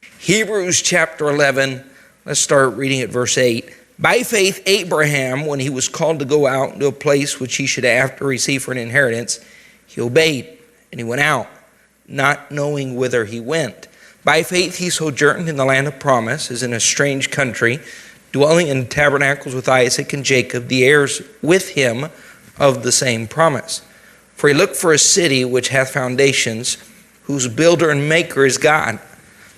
Hebrews chapter 11, let's start reading at verse 8. By faith, Abraham, when he was called to go out to a place which he should after receive for an inheritance, he obeyed, and he went out, not knowing whither he went. By faith, he sojourned in the land of promise, as in a strange country, dwelling in tabernacles with Isaac and Jacob, the heirs with him of the same promise. For he looked for a city which hath foundations, whose builder and maker is God.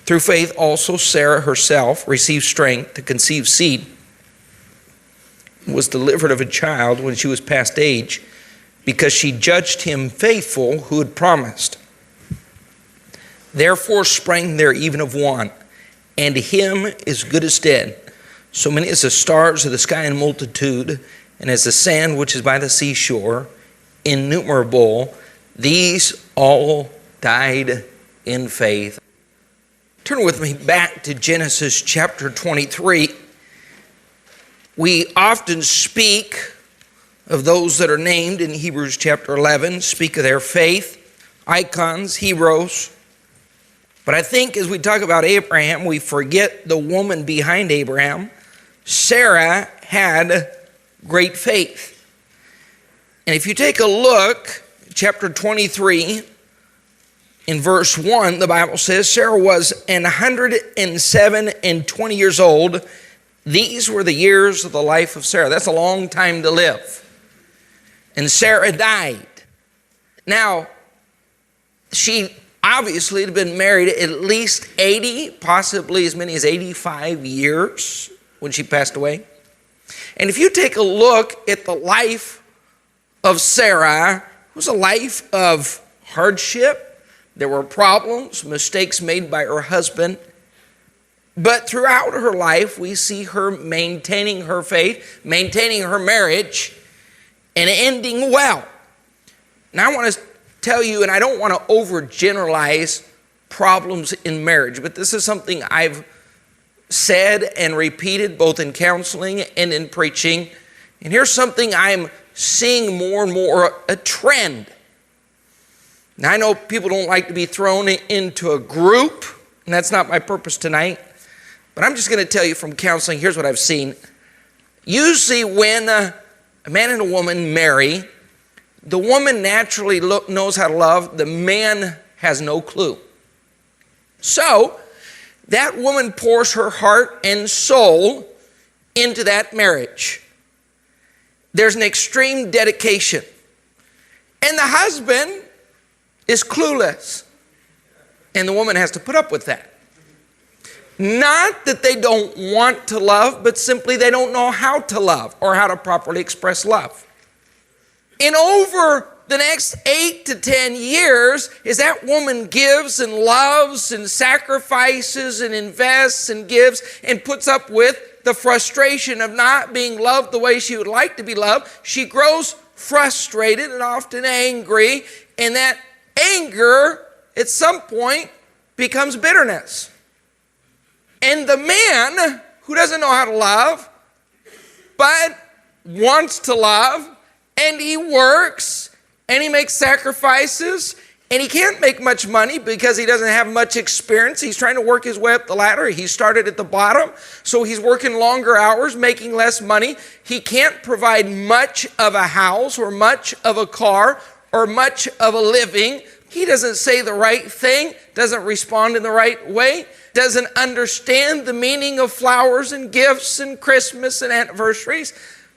Through faith also Sarah herself received strength to conceive seed, and was delivered of a child when she was past age, because she judged him faithful who had promised. Therefore sprang there even of one, and him is good as dead, so many as the stars of the sky in multitude, and as the sand which is by the seashore, innumerable. These all died in faith. Turn with me back to Genesis chapter 23. We often speak of those that are named in Hebrews chapter 11, speak of their faith, icons, heroes. But I think as we talk about Abraham, we forget the woman behind Abraham. Sarah had great faith. And if you take a look, chapter 23, in verse 1, the Bible says, Sarah was 107 and 20 years old. These were the years of the life of Sarah. That's a long time to live. And Sarah died. Now, she obviously had been married at least 80, possibly as many as 85 years when she passed away. And if you take a look at the life of Sarah, it was a life of hardship. There were problems, mistakes made by her husband. But throughout her life, we see her maintaining her faith, maintaining her marriage, and ending well. Now I want to tell you, and I don't want to overgeneralize problems in marriage, but this is something I've said and repeated both in counseling and in preaching. And here's something I'm seeing more and more, a trend. Now, I know people don't like to be thrown into a group, and that's not my purpose tonight. But I'm just going to tell you from counseling, here's what I've seen. Usually when a man and a woman marry, the woman naturally knows how to love. The man has no clue. So that woman pours her heart and soul into that marriage. There's an extreme dedication. And the husband is clueless. And the woman has to put up with that. Not that they don't want to love, but simply they don't know how to love or how to properly express love. And over the next 8 to 10 years, as that woman gives and loves and sacrifices and invests and gives and puts up with the frustration of not being loved the way she would like to be loved, she grows frustrated and often angry, and that anger at some point becomes bitterness. And the man who doesn't know how to love, but wants to love, and he works, and he makes sacrifices, and he can't make much money because he doesn't have much experience. He's trying to work his way up the ladder. He started at the bottom, so he's working longer hours, making less money. He can't provide much of a house or much of a car or much of a living. He doesn't say the right thing, doesn't respond in the right way, doesn't understand the meaning of flowers and gifts and Christmas and anniversaries,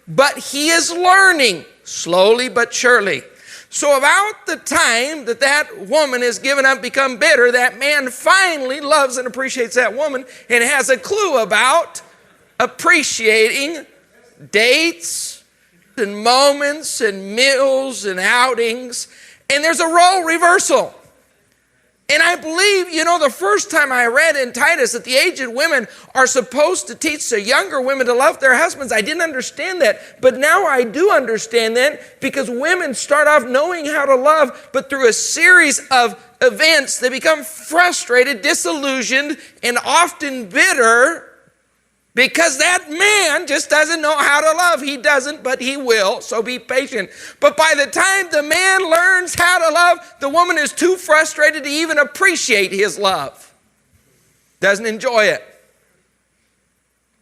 but he is learning slowly but surely. So about the time that woman has given up, become bitter, that man finally loves and appreciates that woman and has a clue about appreciating dates and moments and meals and outings. And there's a role reversal. And I believe, the first time I read in Titus that the aged women are supposed to teach the younger women to love their husbands, I didn't understand that. But now I do understand that, because women start off knowing how to love, but through a series of events, they become frustrated, disillusioned, and often bitter because that man just doesn't know how to love. He doesn't, but he will, so be patient. But by the time the man learns how to love, the woman is too frustrated to even appreciate his love. Doesn't enjoy it.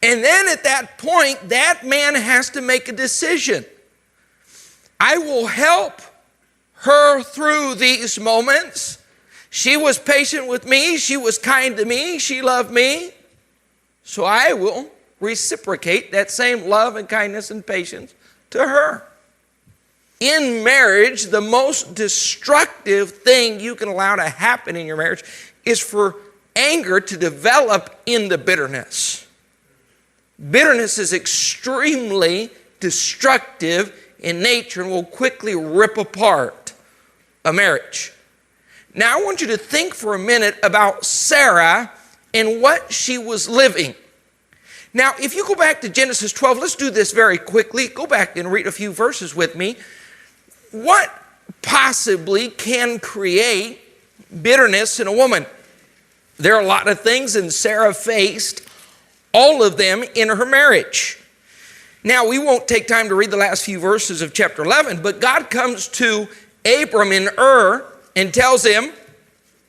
And then at that point, that man has to make a decision. I will help her through these moments. She was patient with me. She was kind to me. She loved me. So I will reciprocate that same love and kindness and patience to her. In marriage, the most destructive thing you can allow to happen in your marriage is for anger to develop into bitterness. Bitterness is extremely destructive in nature and will quickly rip apart a marriage. Now I want you to think for a minute about Sarah and what she was living. Now, if you go back to Genesis 12, let's do this very quickly. Go back and read a few verses with me. What possibly can create bitterness in a woman? There are a lot of things, and Sarah faced all of them in her marriage. Now, we won't take time to read the last few verses of chapter 11, but God comes to Abram in Ur and tells him,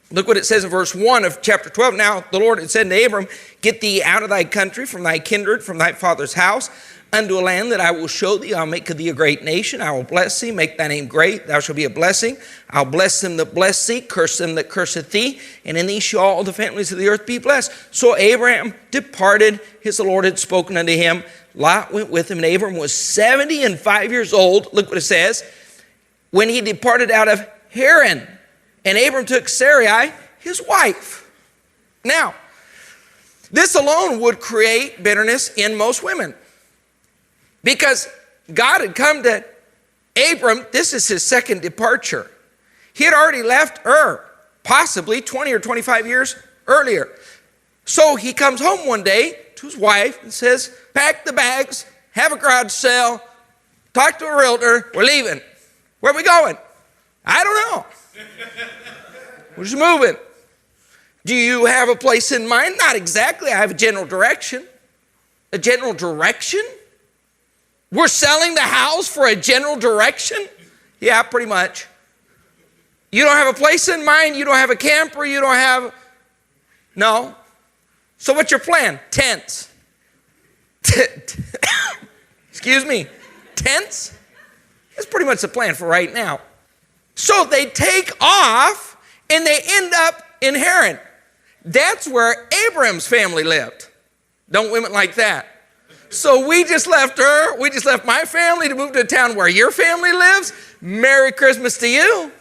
look what it says in verse 1 of chapter 12. Now the Lord had said to Abram, get thee out of thy country, from thy kindred, from thy father's house, unto a land that I will show thee. I'll make of thee a great nation. I will bless thee, make thy name great. Thou shalt be a blessing. I'll bless them that bless thee, curse them that curseth thee, and in thee shall all the families of the earth be blessed. So Abraham departed, as the Lord had spoken unto him. Lot went with him, and Abram was 75 years old. Look what it says. When he departed out of Haran, and Abram took Sarai, his wife. Now, this alone would create bitterness in most women. Because God had come to Abram, this is his second departure. He had already left Ur, possibly 20 or 25 years earlier. So he comes home one day to his wife and says, pack the bags, have a garage sale, talk to a realtor, we're leaving. Where are we going? I don't know. We're just moving. Do you have a place in mind? Not exactly. I have a general direction. A general direction? We're selling the house for a general direction? Yeah, pretty much. You don't have a place in mind? You don't have a camper? You don't have... No. So what's your plan? Tents. Excuse me. Tents? That's pretty much the plan for right now. So they take off and they end up in Haran. That's where Abraham's family lived. Don't women like that? So we just left her, we just left my family to move to a town where your family lives. Merry Christmas to you.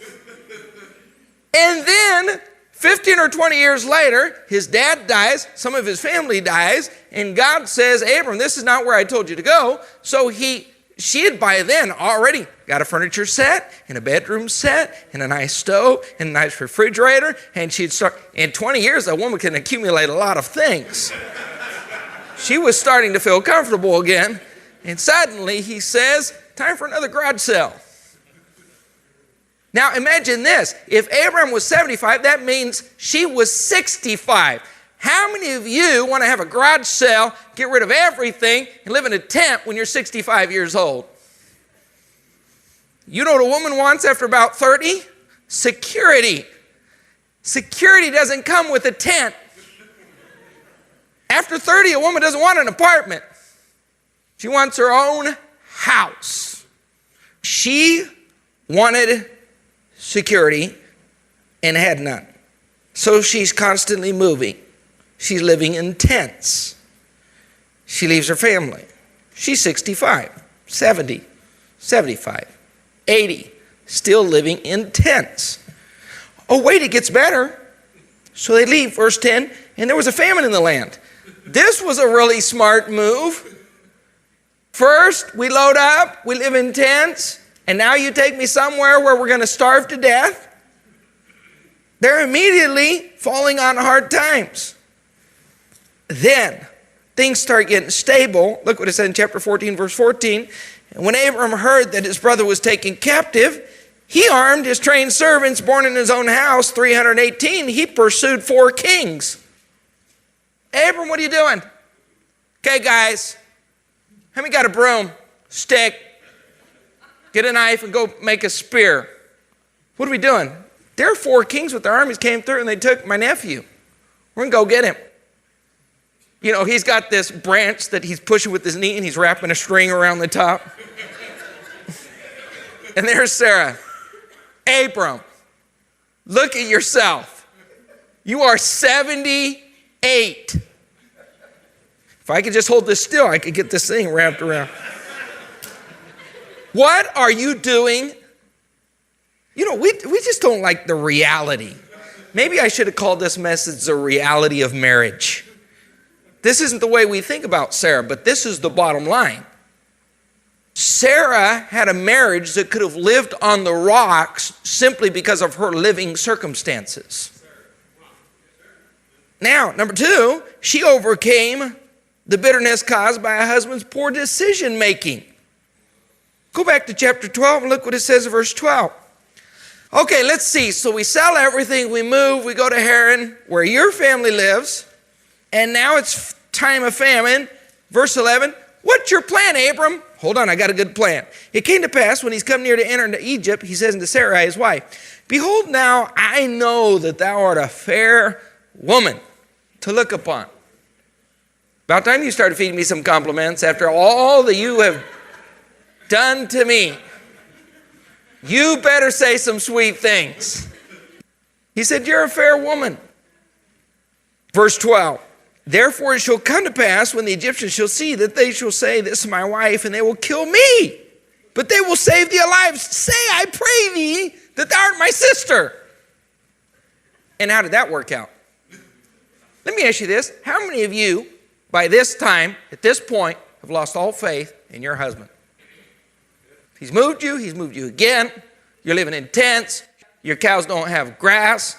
And then 15 or 20 years later, his dad dies, some of his family dies, and God says, Abram, this is not where I told you to go. So she had by then already got a furniture set and a bedroom set and a nice stove and a nice refrigerator. And she'd start, in 20 years, a woman can accumulate a lot of things. She was starting to feel comfortable again. And suddenly he says, time for another garage sale. Now imagine this. If Abraham was 75, that means she was 65. How many of you want to have a garage sale, get rid of everything, and live in a tent when you're 65 years old? You know what a woman wants after about 30? Security. Security doesn't come with a tent. After 30, a woman doesn't want an apartment. She wants her own house. She wanted security and had none. So she's constantly moving. She's living in tents. She leaves her family. She's 65, 70, 75, 80, still living in tents. Oh, wait, it gets better. So they leave, verse 10, and there was a famine in the land. This was a really smart move. First, we load up, we live in tents, and now you take me somewhere where we're going to starve to death. They're immediately falling on hard times. Then things start getting stable. Look what it said in chapter 14, verse 14. And when Abram heard that his brother was taken captive, he armed his trained servants born in his own house, 318. He pursued 4 kings. Abram, what are you doing? Okay, guys, how many got a broom, stick, get a knife, and go make a spear? What are we doing? There are 4 kings with their armies came through, and they took my nephew. We're going to go get him. He's got this branch that he's pushing with his knee and he's wrapping a string around the top. And there's Sarah. Abram, look at yourself. You are 78. If I could just hold this still, I could get this thing wrapped around. What are you doing? We just don't like the reality. Maybe I should have called this message the reality of marriage. This isn't the way we think about Sarah, but this is the bottom line. Sarah had a marriage that could have lived on the rocks simply because of her living circumstances. Now, number 2, she overcame the bitterness caused by a husband's poor decision making. Go back to chapter 12 and look what it says in verse 12. Okay, let's see. So we sell everything, we move, we go to Haran, where your family lives, and now it's time of famine. Verse 11, what's your plan, Abram? Hold on, I got a good plan. It came to pass when he's come near to enter into Egypt, he says unto Sarai, his wife, behold, now I know that thou art a fair woman to look upon. About time you started feeding me some compliments after all that you have done to me. You better say some sweet things. He said, you're a fair woman. Verse 12, therefore it shall come to pass when the Egyptians shall see that they shall say, this is my wife, and they will kill me. But they will save thee alive. Say, I pray thee, that thou art my sister. And how did that work out? Let me ask you this. How many of you, by this time, at this point, have lost all faith in your husband? He's moved you again. You're living in tents. Your cows don't have grass.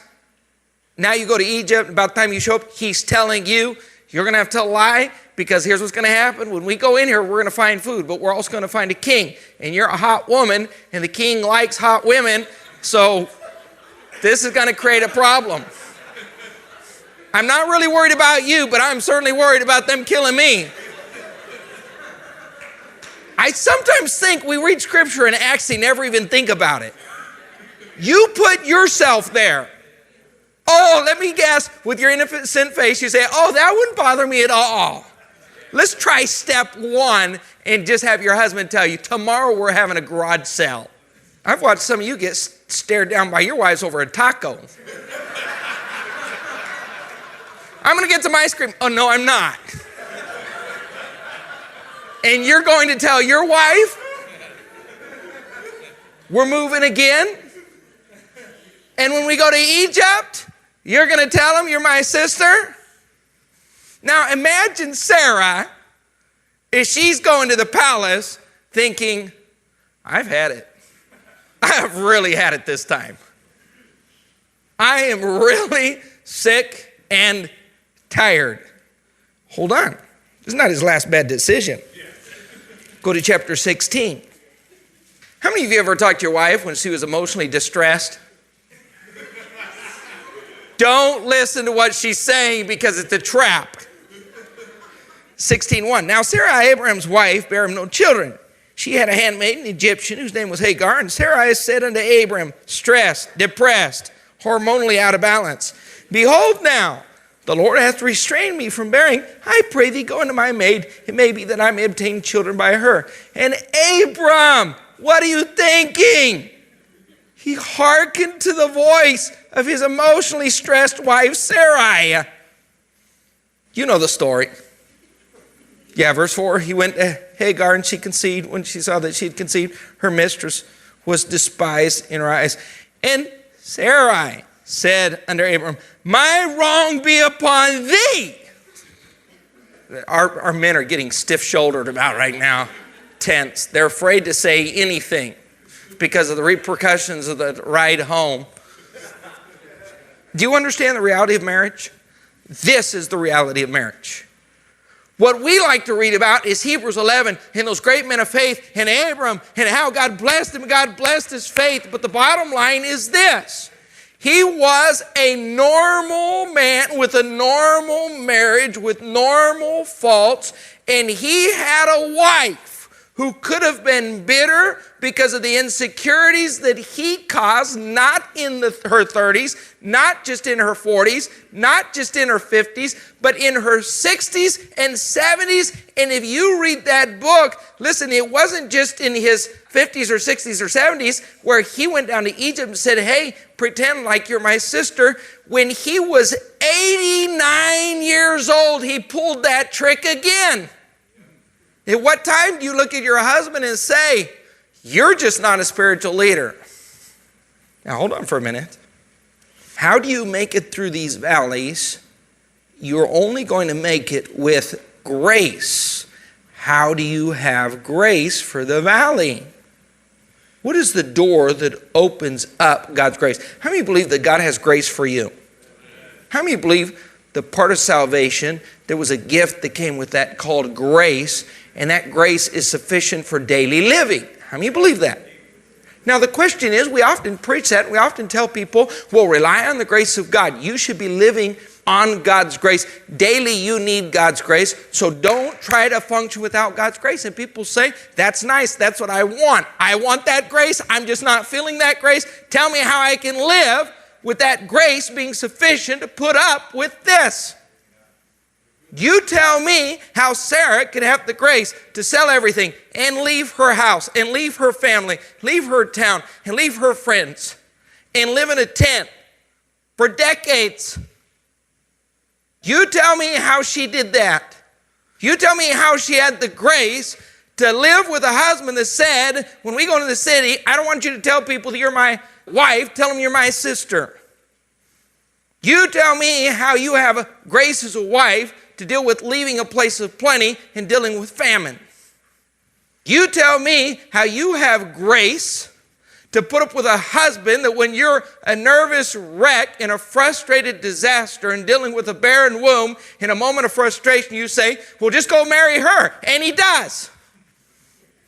Now you go to Egypt. About the time you show up, he's telling you, you're going to have to lie because here's what's going to happen. When we go in here, we're going to find food, but we're also going to find a king. And you're a hot woman, and the king likes hot women. So this is going to create a problem. I'm not really worried about you, but I'm certainly worried about them killing me. I sometimes think we read scripture and actually never even think about it. You put yourself there. Oh, let me guess, with your innocent face, you say, oh, that wouldn't bother me at all. Let's try step 1 and just have your husband tell you, tomorrow we're having a garage sale. I've watched some of you get stared down by your wives over a taco. I'm going to get some ice cream. Oh, no, I'm not. And you're going to tell your wife, we're moving again. And when we go to Egypt, you're going to tell them you're my sister. Now imagine Sarah, if she's going to the palace thinking, I've had it. I have really had it this time. I am really sick and tired. Hold on. This is not his last bad decision. Go to chapter 16. How many of you ever talked to your wife when she was emotionally distressed? Don't listen to what she's saying because it's a trap. 16:1. Now Sarai, Abraham's wife, bare him no children. She had a handmaid, an Egyptian, whose name was Hagar. And Sarai said unto Abram, stressed, depressed, hormonally out of balance, behold now, the Lord hath restrained me from bearing. I pray thee, go unto my maid. It may be that I may obtain children by her. And Abram, what are you thinking? He hearkened to the voice of his emotionally stressed wife, Sarai. You know the story. Yeah, verse 4, he went to Hagar and she conceived. When she saw that she had conceived, her mistress was despised in her eyes. And Sarai said unto Abram, my wrong be upon thee. Our men are getting stiff-shouldered about right now, tense. They're afraid to say anything because of the repercussions of the ride home. Do you understand the reality of marriage? This is the reality of marriage. What we like to read about is Hebrews 11 and those great men of faith and Abram and how God blessed him, God blessed his faith. But the bottom line is this. He was a normal man with a normal marriage with normal faults, and he had a wife who could have been bitter because of the insecurities that he caused, not in her 30s, not just in her 40s, not just in her 50s, but in her 60s and 70s. And if you read that book, listen, it wasn't just in his 50s or 60s or 70s where he went down to Egypt and said, hey, pretend like you're my sister. When he was 89 years old, he pulled that trick again. At what time do you look at your husband and say, you're just not a spiritual leader? Now, hold on for a minute. How do you make it through these valleys? You're only going to make it with grace. How do you have grace for the valley? What is the door that opens up God's grace? How many believe that God has grace for you? How many believe the part of salvation, there was a gift that came with that called grace, and that grace is sufficient for daily living? How many believe that? Now the question is, we often preach that, we often tell people, well, rely on the grace of God. You should be living on God's grace. Daily you need God's grace, so don't try to function without God's grace. And people say, that's nice, that's what I want. I want that grace, I'm just not feeling that grace. Tell me how I can live with that grace being sufficient to put up with this. You tell me how Sarah could have the grace to sell everything and leave her house and leave her family, leave her town and leave her friends and live in a tent for decades. You tell me how she did that. You tell me how she had the grace to live with a husband that said, when we go to the city, I don't want you to tell people that you're my wife, tell them you're my sister. You tell me how you have grace as a wife to deal with leaving a place of plenty and dealing with famine. You tell me how you have grace to put up with a husband that when you're a nervous wreck in a frustrated disaster and dealing with a barren womb, in a moment of frustration, you say, well, just go marry her. And he does.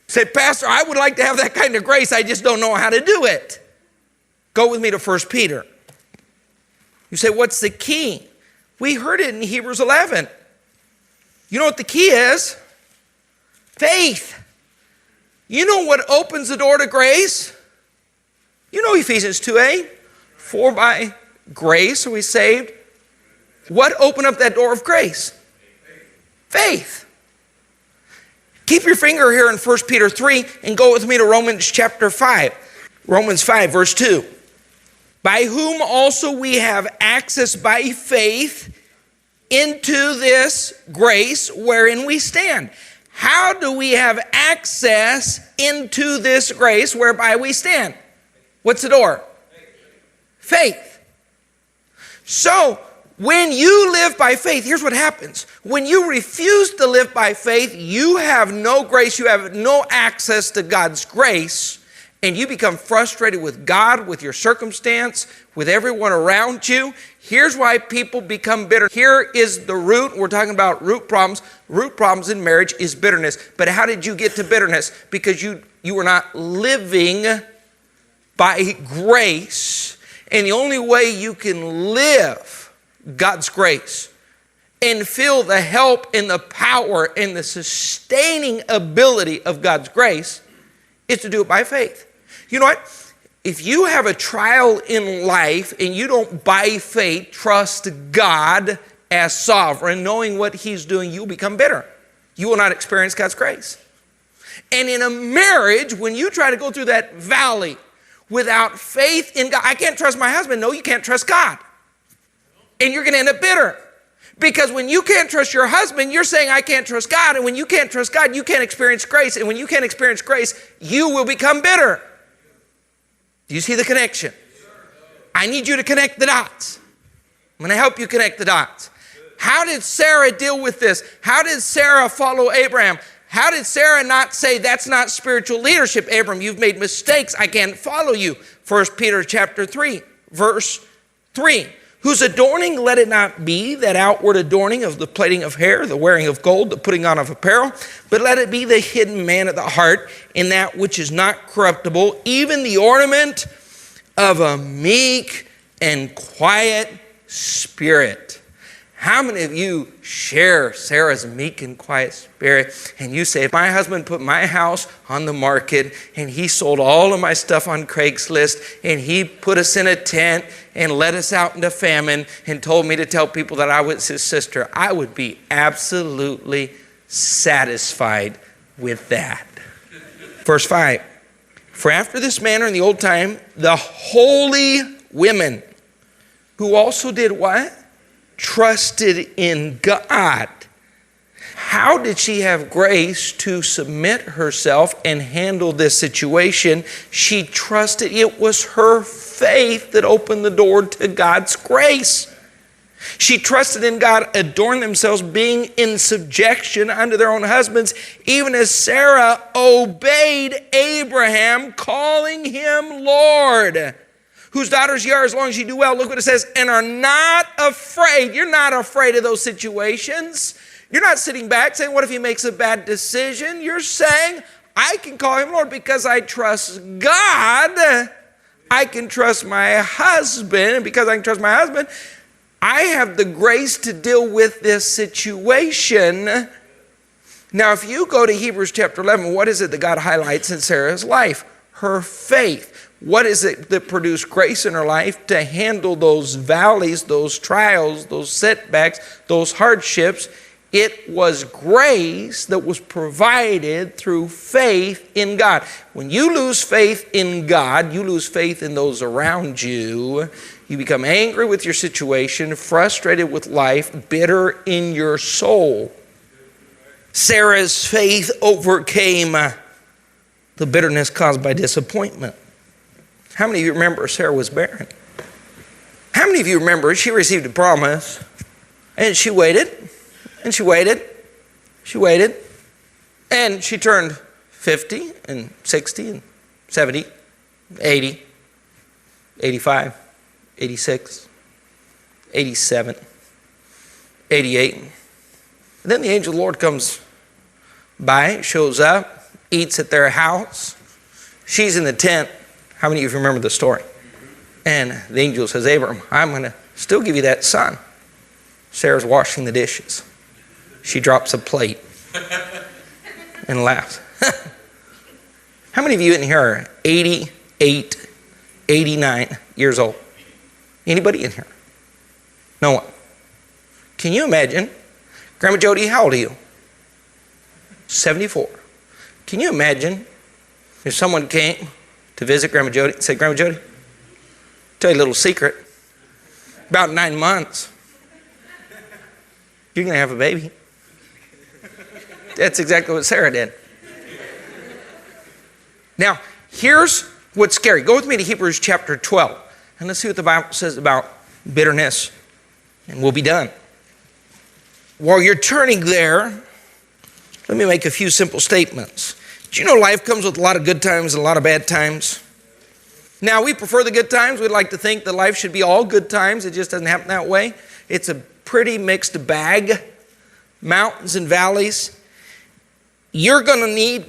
Say, Pastor, I would like to have that kind of grace. I just don't know how to do it. Go with me to 1 Peter. You say, what's the key? We heard it in Hebrews 11. You know what the key is? Faith. You know what opens the door to grace? You know Ephesians 2:8. For by grace are we saved. What opened up that door of grace? Faith. Keep your finger here in 1 Peter 3 and go with me to Romans chapter 5. Romans 5 verse 2. By whom also we have access by faith into this grace wherein we stand. How do we have access into this grace whereby we stand? What's the door? Faith. So, when you live by faith, here's what happens. When you refuse to live by faith, you have no grace, you have no access to God's grace, and you become frustrated with God, with your circumstance, with everyone around you. Here's why people become bitter. Here is the root. We're talking about root problems. Root problems in marriage is bitterness. But how did you get to bitterness? Because you were not living by grace. And the only way you can live God's grace and feel the help and the power and the sustaining ability of God's grace is to do it by faith. You know what? If you have a trial in life and you don't by faith trust God as sovereign, knowing what He's doing, you'll become bitter. You will not experience God's grace. And in a marriage, when you try to go through that valley without faith in God, I can't trust my husband. No, you can't trust God. And you're going to end up bitter. Because when you can't trust your husband, you're saying, I can't trust God. And when you can't trust God, you can't experience grace. And when you can't experience grace, you will become bitter. Do you see the connection? I need you to connect the dots. I'm going to help you connect the dots. How did Sarah deal with this? How did Sarah follow Abraham? How did Sarah not say, that's not spiritual leadership, Abram, you've made mistakes, I can't follow you? 1 Peter chapter 3, verse 3. Whose adorning let it not be that outward adorning of the plaiting of hair, the wearing of gold, the putting on of apparel, but let it be the hidden man of the heart in that which is not corruptible, even the ornament of a meek and quiet spirit. How many of you share Sarah's meek and quiet spirit? And you say, if my husband put my house on the market and he sold all of my stuff on Craigslist and he put us in a tent and let us out into famine and told me to tell people that I was his sister, I would be absolutely satisfied with that. Verse 5, for after this manner in the old time, the holy women who also did what? Trusted in God. How did she have grace to submit herself and handle this situation? She trusted. It was her faith that opened the door to God's grace. She trusted in God, adorned themselves, being in subjection unto their own husbands, even as Sarah obeyed Abraham, calling him Lord. Whose daughters ye are, as long as you do well. Look what it says, and are not afraid. You're not afraid of those situations. You're not sitting back saying, what if he makes a bad decision? You're saying, I can call him Lord because I trust God. I can trust my husband. And because I can trust my husband, I have the grace to deal with this situation. Now, if you go to Hebrews chapter 11, what is it that God highlights in Sarah's life? Her faith. What is it that produced grace in her life to handle those valleys, those trials, those setbacks, those hardships? It was grace that was provided through faith in God. When you lose faith in God, you lose faith in those around you. You become angry with your situation, frustrated with life, bitter in your soul. Sarah's faith overcame the bitterness caused by disappointment. How many of you remember Sarah was barren? How many of you remember she received a promise and she waited and she waited, she waited, and she turned 50 and 60 and 70, 80, 85, 86, 87, 88. And then the angel of the Lord comes by, shows up, eats at their house. She's in the tent. How many of you remember the story? And the angel says, Abram, I'm going to still give you that son. Sarah's washing the dishes. She drops a plate and laughs. How many of you in here are 88, 89 years old? Anybody in here? No one. Can you imagine? Grandma Jody, how old are you? 74. Can you imagine if someone came to visit Grandma Jody and said, Grandma Jody, tell you a little secret. About 9 months, you're going to have a baby. That's exactly what Sarah did. Now, here's what's scary. Go with me to Hebrews chapter 12, and let's see what the Bible says about bitterness, and we'll be done. While you're turning there, let me make a few simple statements. Do you know life comes with a lot of good times and a lot of bad times? Now, we prefer the good times. We'd like to think that life should be all good times. It just doesn't happen that way. It's a pretty mixed bag, mountains and valleys. You're going to need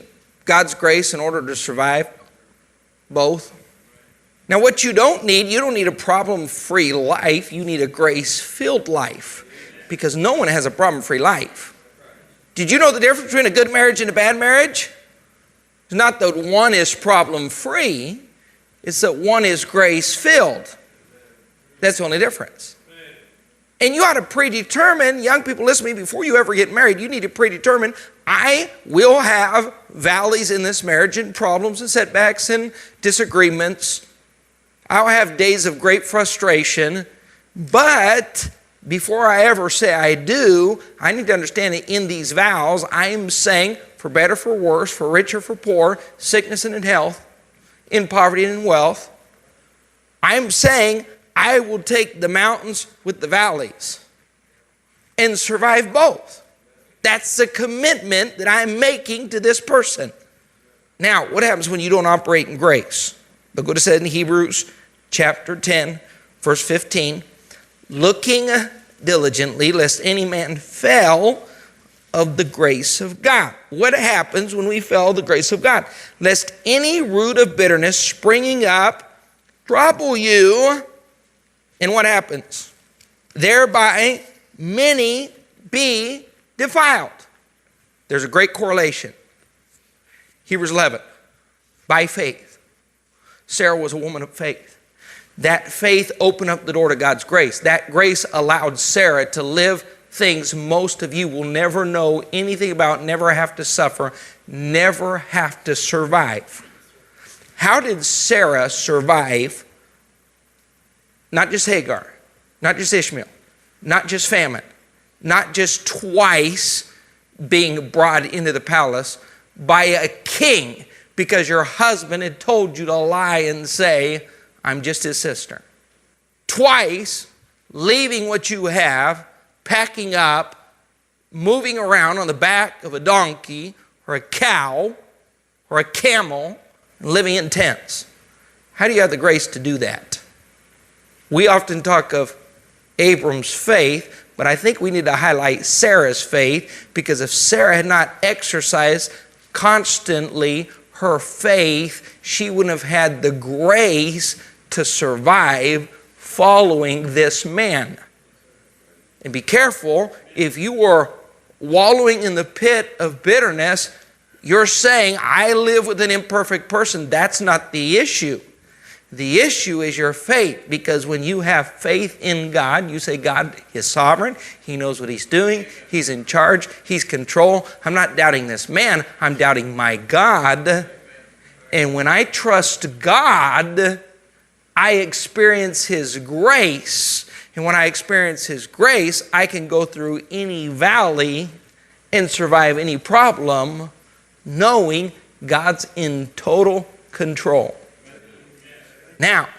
God's grace in order to survive both. Now, what you don't need a problem-free life. You need a grace-filled life, because no one has a problem-free life. Did you know the difference between a good marriage and a bad marriage? It's not that one is problem-free. It's that one is grace-filled. That's the only difference. And you ought to predetermine, young people, listen to me, before you ever get married, you need to predetermine, I will have valleys in this marriage and problems and setbacks and disagreements. I'll have days of great frustration, but before I ever say I do, I need to understand that in these vows, I am saying, for better, for worse, for richer, for poor, sickness and in health, in poverty and in wealth, I'm saying I will take the mountains with the valleys and survive both. That's the commitment that I'm making to this person. Now, what happens when you don't operate in grace? Look what it said in Hebrews chapter 10, verse 15. Looking diligently, lest any man fail of the grace of God. What happens when we fail the grace of God? Lest any root of bitterness springing up trouble you. And what happens? Thereby many be defiled. There's a great correlation. Hebrews 11, by faith. Sarah was a woman of faith. That faith opened up the door to God's grace. That grace allowed Sarah to live things most of you will never know anything about, never have to suffer, never have to survive. How did Sarah survive not just Hagar, not just Ishmael, not just famine, not just twice being brought into the palace by a king because your husband had told you to lie and say, I'm just his sister. Twice leaving what you have, packing up, moving around on the back of a donkey or a cow or a camel, and living in tents. How do you have the grace to do that? We often talk of Abram's faith, but I think we need to highlight Sarah's faith, because if Sarah had not exercised constantly her faith, she wouldn't have had the grace to survive following this man. And be careful, if you are wallowing in the pit of bitterness, you're saying, I live with an imperfect person. That's not the issue. The issue is your faith, because when you have faith in God, you say God is sovereign. He knows what he's doing. He's in charge. He's control. I'm not doubting this man. I'm doubting my God. And when I trust God, I experience his grace. And when I experience his grace, I can go through any valley and survive any problem, knowing God's in total control. Now,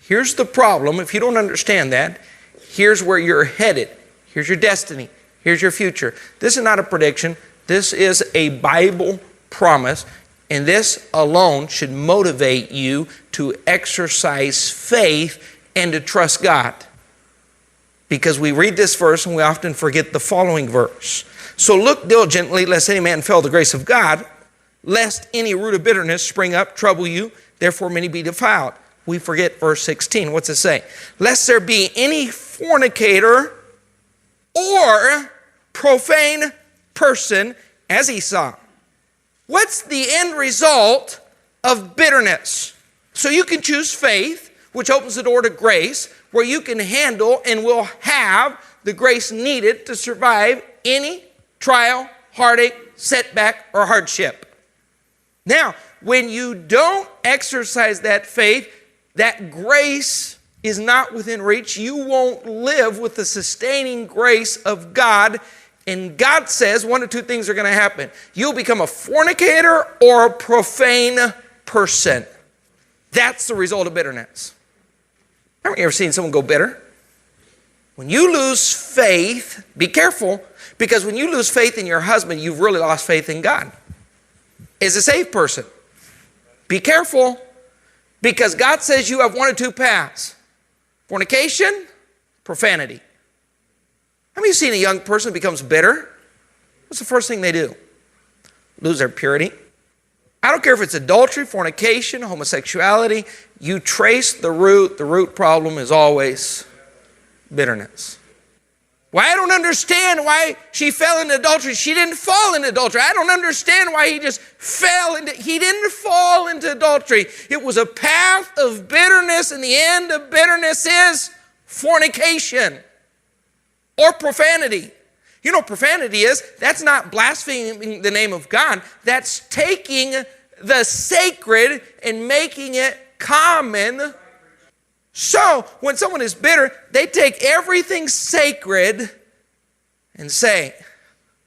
here's the problem. If you don't understand that, here's where you're headed. Here's your destiny. Here's your future. This is not a prediction. This is a Bible promise. And this alone should motivate you to exercise faith and to trust God. Because we read this verse and we often forget the following verse. So look diligently, lest any man fail the grace of God, lest any root of bitterness spring up, trouble you, therefore many be defiled. We forget verse 16. What's it say? Lest there be any fornicator or profane person as Esau. What's the end result of bitterness? So you can choose faith, which opens the door to grace, where you can handle and will have the grace needed to survive any trial, heartache, setback, or hardship. Now, when you don't exercise that faith, that grace is not within reach. You won't live with the sustaining grace of God. And God says one of two things are going to happen. You'll become a fornicator or a profane person. That's the result of bitterness. Haven't you ever seen someone go bitter? When you lose faith, be careful, because when you lose faith in your husband, you've really lost faith in God. As a saved person, be careful, because God says you have one of two paths: fornication, profanity. Have you seen a young person becomes bitter? What's the first thing they do? Lose their purity. I don't care if it's adultery, fornication, homosexuality. You trace the root problem is always bitterness. Why I don't understand why she fell into adultery. She didn't fall into adultery. I don't understand why he just fell into, he didn't fall into adultery. It was a path of bitterness, and the end of bitterness is fornication or profanity. You know what profanity is? That's not blaspheming the name of God. That's taking the sacred and making it common. So, when someone is bitter, they take everything sacred and say,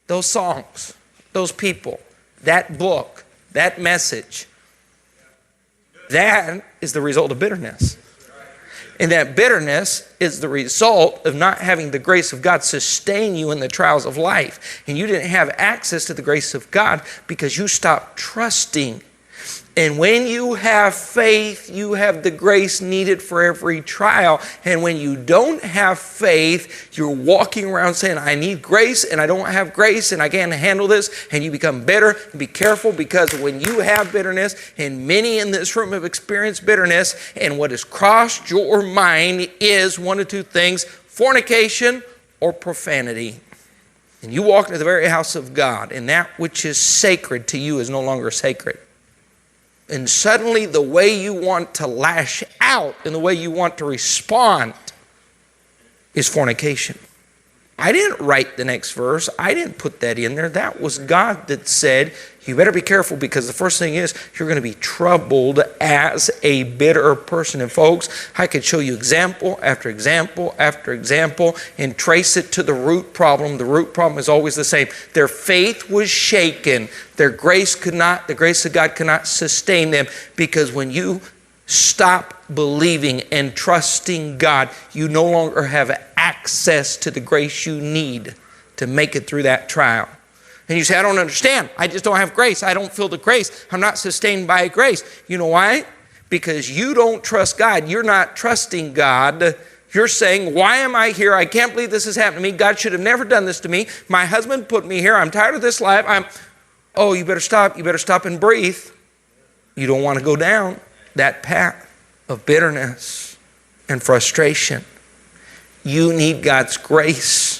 those songs, those people, that book, that message, that is the result of bitterness. And that bitterness is the result of not having the grace of God sustain you in the trials of life. And you didn't have access to the grace of God because you stopped trusting. And when you have faith, you have the grace needed for every trial. And when you don't have faith, you're walking around saying, I need grace and I don't have grace and I can't handle this. And you become bitter. And be careful, because when you have bitterness, and many in this room have experienced bitterness, and what has crossed your mind is one of two things: fornication or profanity, and you walk into the very house of God, and that which is sacred to you is no longer sacred. And suddenly the way you want to lash out and the way you want to respond is fornication. I didn't write the next verse. I didn't put that in there. That was God that said, you better be careful, because the first thing is you're going to be troubled as a bitter person. And folks, I could show you example after example after example and trace it to the root problem. The root problem is always the same. Their faith was shaken. The grace of God could not sustain them, because when you stop believing and trusting God, you no longer have access to the grace you need to make it through that trial. And you say, I don't understand. I just don't have grace. I don't feel the grace. I'm not sustained by grace. You know why? Because you don't trust God. You're not trusting God. You're saying, why am I here? I can't believe this has happened to me. God should have never done this to me. My husband put me here. I'm tired of this life. You better stop. You better stop and breathe. You don't want to go down that path of bitterness and frustration. You need God's grace.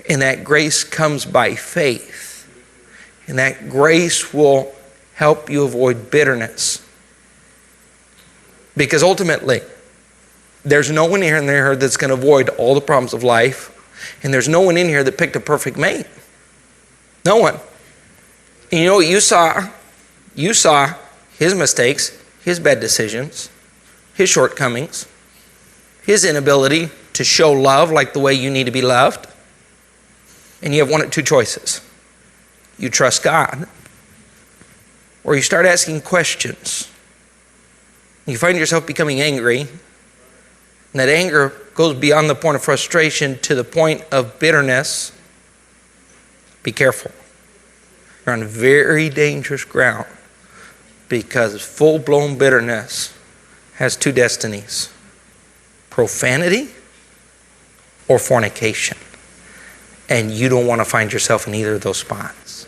And that grace comes by faith. And that grace will help you avoid bitterness. Because ultimately, there's no one in here that's going to avoid all the problems of life. And there's no one in here that picked a perfect mate. No one. And you know what you saw? You saw his mistakes, his bad decisions, his shortcomings, his inability to show love like the way you need to be loved. And you have one of two choices. You trust God, or you start asking questions. You find yourself becoming angry, and that anger goes beyond the point of frustration to the point of bitterness. Be careful. You're on very dangerous ground, because full-blown bitterness has two destinies: profanity or fornication. And you don't want to find yourself in either of those spots.